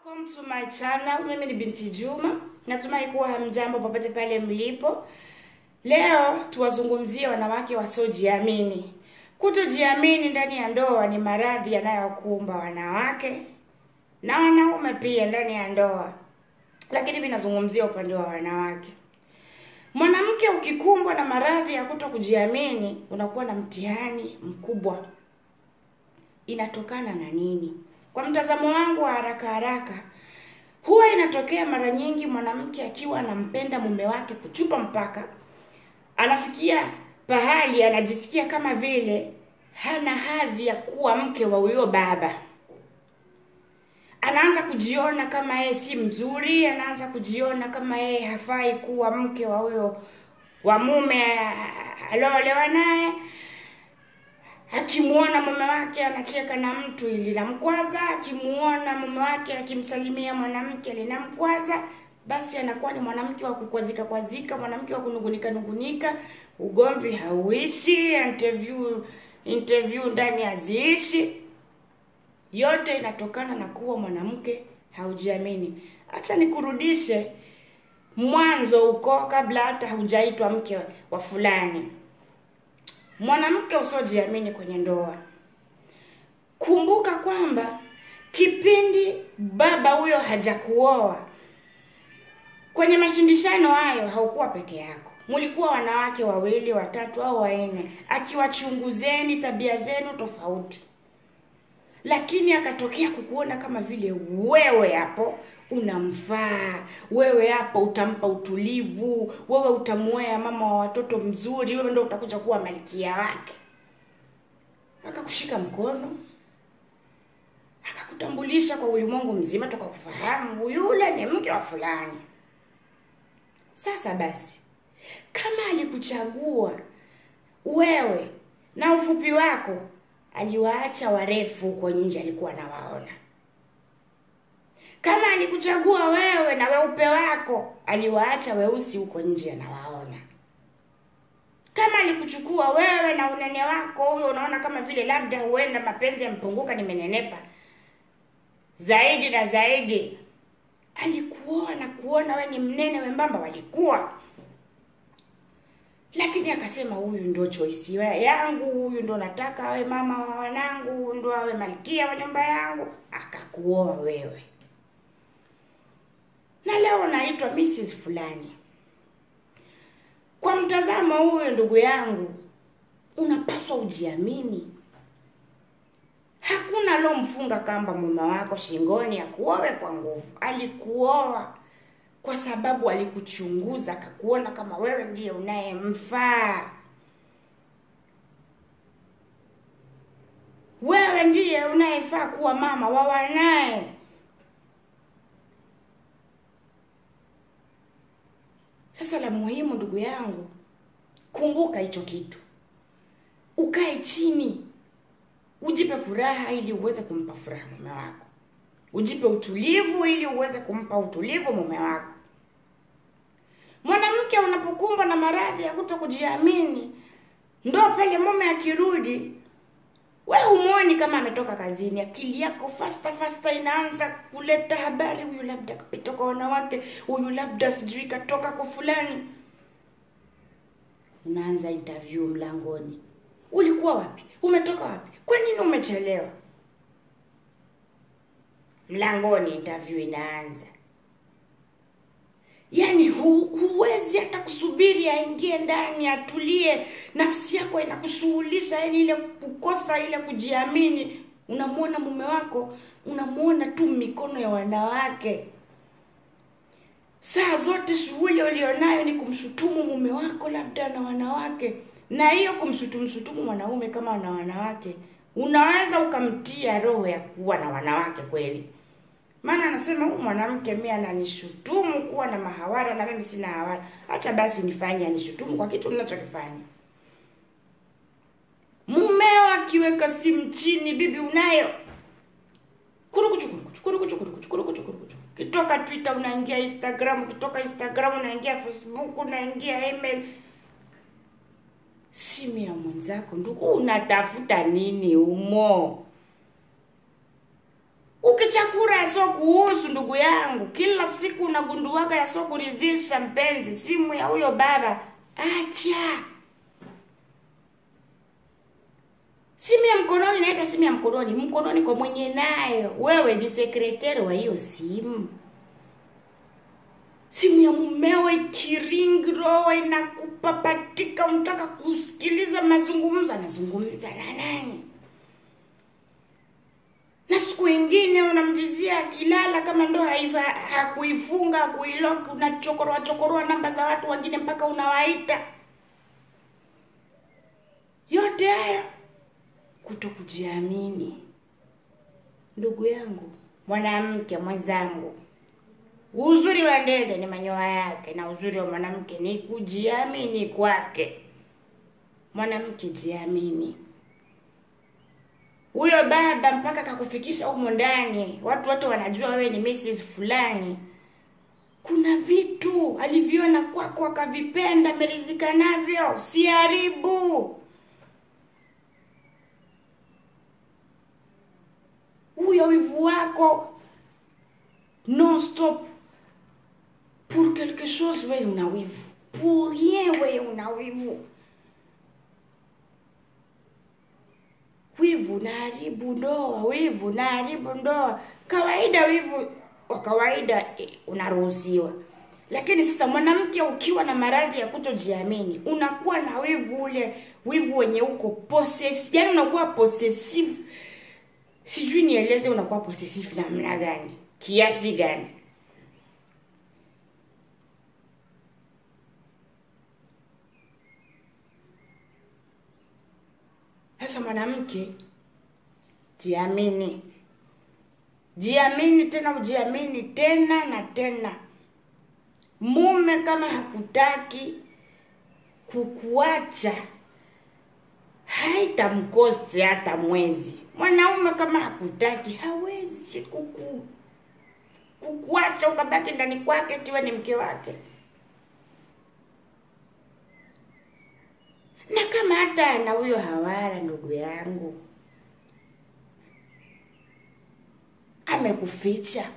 Welcome to my channel. Mimi ni Binti Juma. Natumai kuwa hamjambo popote pale mlipo. Leo tuwazungumzie wanawake wasiojiamini. Kutojiamini ndani ya ndoa ni maradhi yanayokumba wanawake na wanaume pia ndani ya ndoa. Lakini mimi nazungumzia upande wa wanawake. Mwanamke ukikumbwa na maradhi ya kutokujiamini, unakuwa na mtihani mkubwa. Inatokana na nini? Kwa mtazamo wangu wa haraka, huwa inatokea mara nyingi mwanamke akiwa anampenda mume wake kuchupa mpaka, anafikia pahali anajisikia kama vile hana hadhi ya kuwa mke wa huyo baba. Anaanza kujiona kama yeye si mzuri, anaanza kujiona kama yeye hafai kuwa mke wa huyo wa mume aliolewa naye. Akimuona mume wake anacheka na mtu linamkwaza, akimuona mume wake akimsalimia mwanamke linamkwaza, basi anakuwa ni mwanamke wa kukwazika, mwanamke wa kunungunika, ugomvi hauishi, interview ndani haziishi. Yote inatokana na kuwa mwanamke haujiamini. Acha nikurudishe mwanzo uko kabla hata hujaitwa mke wa fulani. Mwanamke usiojiamini kwenye ndoa, kumbuka kwamba kipindi baba huyo hajakuoa, kwenye mashindishano hayo haukuwa peke yako. Mulikuwa wanawake wawili, watatu au wanne, akiwachunguzeni tabia zenu tofauti. Lakini akatokea kukuona kama vile wewe hapo unamfaa, wewe hapo utampa utulivu, wewe utamuoa mama wa watoto mzuri, wewe ndio utakuja kuwa malkia wake. Akakushika mkono, akakutambulisha kwa ulimwengu mzima, tukakufahamu yule ni mke wa fulani. Sasa basi, kama alikuchagua wewe na ufupi wako, aliwaacha warefu huko nje alikuwa anawaona. Kama alikuchagua wewe na weupe wako, aliwaacha weusi huko nje anawaona. Kama alikuchukua wewe na unene wako, huyo unaona kama vile labda huenda mapenzi yampunguka, nimenenepa zaidi na zaidi, alikuoa na kuona wewe ni mnene wembamba, walikuwa. Lakini akasema huyu ndo choice yangu, huyu ndo nataka awe mama wa wanangu, huyu ndo awe malkia wa nyumba yangu, akakuoa wewe. Na leo naitwa Mrs. fulani. Kwa mtazamo huyo, ndugu yangu, unapaswa ujiamini. Hakuna lo mfunga kamba mume wako shingoni akuoe kwa nguvu. Alikuoa kwa sababu alikuchunguza, akakuona kama wewe ndiye unayemfaa. Wewe ndiye unayefaa kuwa mama wa wanae. Sasa la muhimu, ndugu yangu, kumbuka hicho kitu. Ukae chini, ujipe furaha ili uweze kumpa furaha mume wako. Ujipe utulivu ili uweze kumpa utulivu mume wako. Mwanamke unapokumbwa na maradhi ya kutokujiamini, ndo pale mume akirudi, wewe umuoni kama ametoka kazini, akili yako faster inaanza kuleta habari, huyu labda kapita kwa wanawake, huyu labda sijui katoka kwa fulani. Unaanza interview mlangoni. Ulikuwa wapi? Umetoka wapi? Kwa nini umechelewa? Mlangoni interview inaanza. Yaani huwezi hata kusubiri aingie ndani atulie, nafsi yako inakushughulisha, yaani ile kukosa ile kujiamini. Unamuona mume wako, unamuona tu mikono ya wanawake. Saa zote shughuli ulionayo ni kumshutumu mume wako labda na wanawake. Na hiyo kumshutumu mwanaume kama na wanawake, unaweza ukamtia roho ya kuwa na wanawake kweli. Maana anasema huyu mwanamke mimi ananishutumu kuwa na mahawara na mimi sina hawara. Acha basi nifanye anishutumu kwa kitu ninachokifanya. Mumeo akiweka simu chini, bibi unayo. Kurukuchu. Kitoka Twitter unaingia Instagram, kitoka Instagram unaingia Facebook, unaingia email. Simu ya mwenzako, ndugu, unatafuta nini umo? Ukichakura yaso kuhusu ndugu yangu, kila siku unagunduaka yaso kuridhisha mpenzi, simu ya huyo baba, acha. Simu ya mkononi inaitwa simu ya mkononi, mkononi kwa mwenye nayo. Wewe ni sekretari wa hiyo simu. Simu ya mumeo ikiringro inakupapatika, unataka kusikiliza mazungumzo, anazungumza na nani? Na siku nyingine unamvizia akilala kama ndo hakuifunga, hakuilock, unachokoroa namba za watu wengine mpaka unawaita. Yote haya kutokujiamini. Ndugu yangu, mwanamke mwenzangu, uzuri wa ndege ni manyoya yake na uzuri wa mwanamke ni kujiamini kwake. Mwanamke jiamini. Huyo baba mpaka kakufikisha huko ndani, watu wote wanajua wewe ni Mrs. fulani. Kuna vitu aliviona kwako akavipenda, ameridhika navyo, usiharibu. Huyo wivu wako non stop pour quelque chose, wewe una wivu. Pour rien wewe una wivu. Wivu unaharibu ndoa, wivu unaharibu ndoa. Kawaida wivu wa kawaida unaruhusiwa. Lakini sasa mwanamke ukiwa na maradhi ya kutojiamini, unakuwa na wivu ule, wivu wenye uko possessive, yani unakuwa possessive. Sijui nieleze unakuwa possessive namna gani, kiasi gani. Sasa mwanamke, jiamini. Jiamini tena, ujiamini tena na tena. Mume kama hakutaki kukuacha, haitamkosti hata mwezi. Mwanaume kama hakutaki hawezi kukuacha ukabaki ndani kwake tiwe ni mke wake. Na kama hata na huyo hawara, ndugu yangu, amekuficha,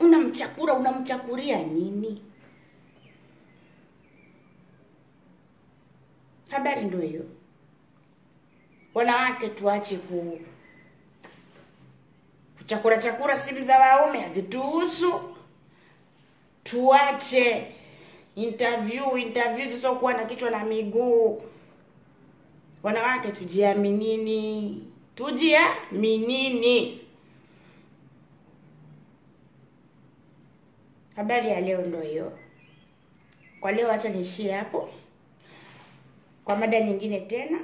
unamchakuria nini? Habari ndio hiyo. Wanawake tuache kuchakura simu za waume, hazituhusu. Tuache interview zisizokuwa na kichwa na miguu. Wanawake tujiaminini. Tujiaminini. Habari ya leo ndio hiyo. Kwa leo acha niishie hapo. Kwa mada nyingine tena.